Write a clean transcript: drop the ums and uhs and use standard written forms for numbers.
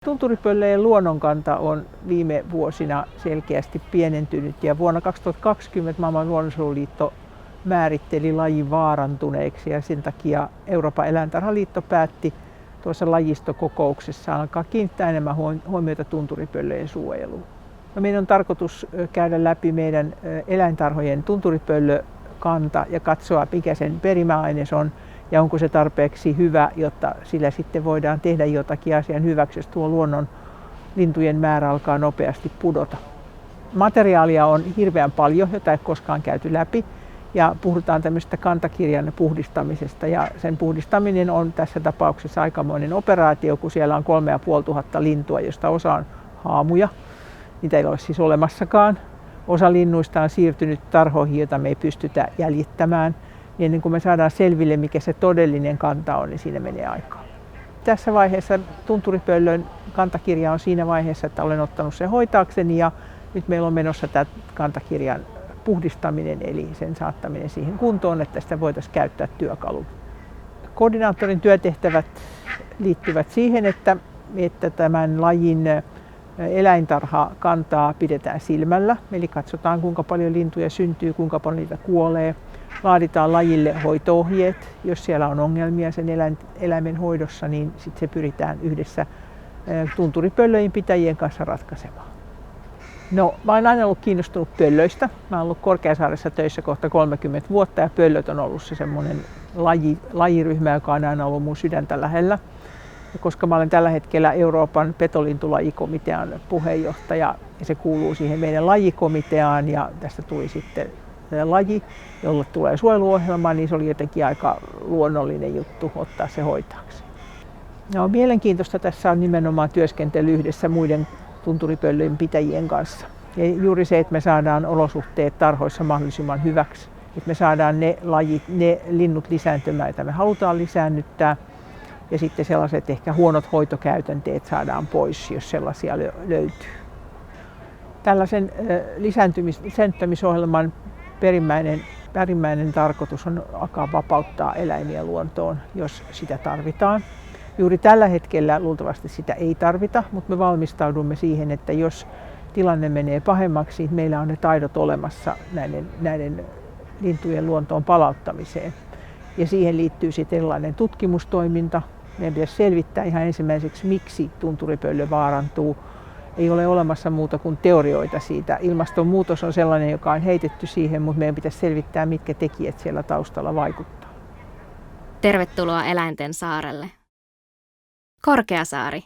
Tunturipöllöjen luonnonkanta on viime vuosina selkeästi pienentynyt ja vuonna 2020 Maailman luonnonsuojeluliitto määritteli lajin vaarantuneeksi ja sen takia Euroopan eläintarhaliitto päätti tuossa lajistokokouksessa alkaa kiinnittää enemmän huomiota tunturipöllöjen suojeluun. Meidän on tarkoitus käydä läpi meidän eläintarhojen tunturipöllökanta ja katsoa, mikä sen perimäaines on ja onko se tarpeeksi hyvä, jotta sillä sitten voidaan tehdä jotakin asian hyväksi, jos tuo luonnon lintujen määrä alkaa nopeasti pudota. Materiaalia on hirveän paljon, jota ei koskaan käyty läpi, ja puhutaan tämmöistä kantakirjan puhdistamisesta, ja sen puhdistaminen on tässä tapauksessa aikamoinen operaatio, kun siellä on 3500 lintua, josta osa on haamuja. Niitä ei ole siis olemassakaan. Osa linnuista on siirtynyt tarhoihin, joita me ei pystytä jäljittämään. Ja ennen kuin me saadaan selville, mikä se todellinen kanta on, niin siinä menee aikaa. Tässä vaiheessa tunturipöllön kantakirja on siinä vaiheessa, että olen ottanut sen hoitaakseni ja nyt meillä on menossa tämä kantakirjan puhdistaminen, eli sen saattaminen siihen kuntoon, että sitä voitaisiin käyttää työkaluna. Koordinaattorin työtehtävät liittyvät siihen, että tämän lajin eläintarhakantaa pidetään silmällä, eli katsotaan kuinka paljon lintuja syntyy, kuinka paljon niitä kuolee. Laaditaan lajille hoito-ohjeet. Jos siellä on ongelmia sen eläimen hoidossa, niin sitten se pyritään yhdessä tunturipöllöjen pitäjien kanssa ratkaisemaan. No, mä olen aina ollut kiinnostunut pöllöistä. Mä olen ollut Korkeasaaressa töissä kohta 30 vuotta ja pöllöt on ollut se semmoinen lajiryhmä, joka on aina ollut mun sydäntä lähellä. Ja koska mä olen tällä hetkellä Euroopan petolintulajikomitean puheenjohtaja ja se kuuluu siihen meidän lajikomiteaan ja tästä tuli sitten laji, jolle tulee suojeluohjelma, niin se oli jotenkin aika luonnollinen juttu ottaa se hoitaaksi. No, mielenkiintoista tässä on nimenomaan työskentely yhdessä muiden tunturipöllöjen pitäjien kanssa. Ja juuri se, että me saadaan olosuhteet tarhoissa mahdollisimman hyväksi. Että me saadaan ne linnut lisääntymään, joita me halutaan lisäännyttää. Ja sitten sellaiset ehkä huonot hoitokäytänteet saadaan pois, jos sellaisia löytyy. Tällaisen lisääntymisohjelman perimmäinen tarkoitus on alkaa vapauttaa eläimiä luontoon, jos sitä tarvitaan. Juuri tällä hetkellä luultavasti sitä ei tarvita, mutta me valmistaudumme siihen, että jos tilanne menee pahemmaksi, meillä on ne taidot olemassa näiden lintujen luontoon palauttamiseen. Ja siihen liittyy sitten erilainen tutkimustoiminta. Meidän pitäisi selvittää ihan ensimmäiseksi, miksi tunturipöllö vaarantuu. Ei ole olemassa muuta kuin teorioita siitä. Ilmastonmuutos on sellainen, joka on heitetty siihen, mutta meidän pitäisi selvittää, mitkä tekijät siellä taustalla vaikuttaa. Tervetuloa Eläinten saarelle. Korkeasaari.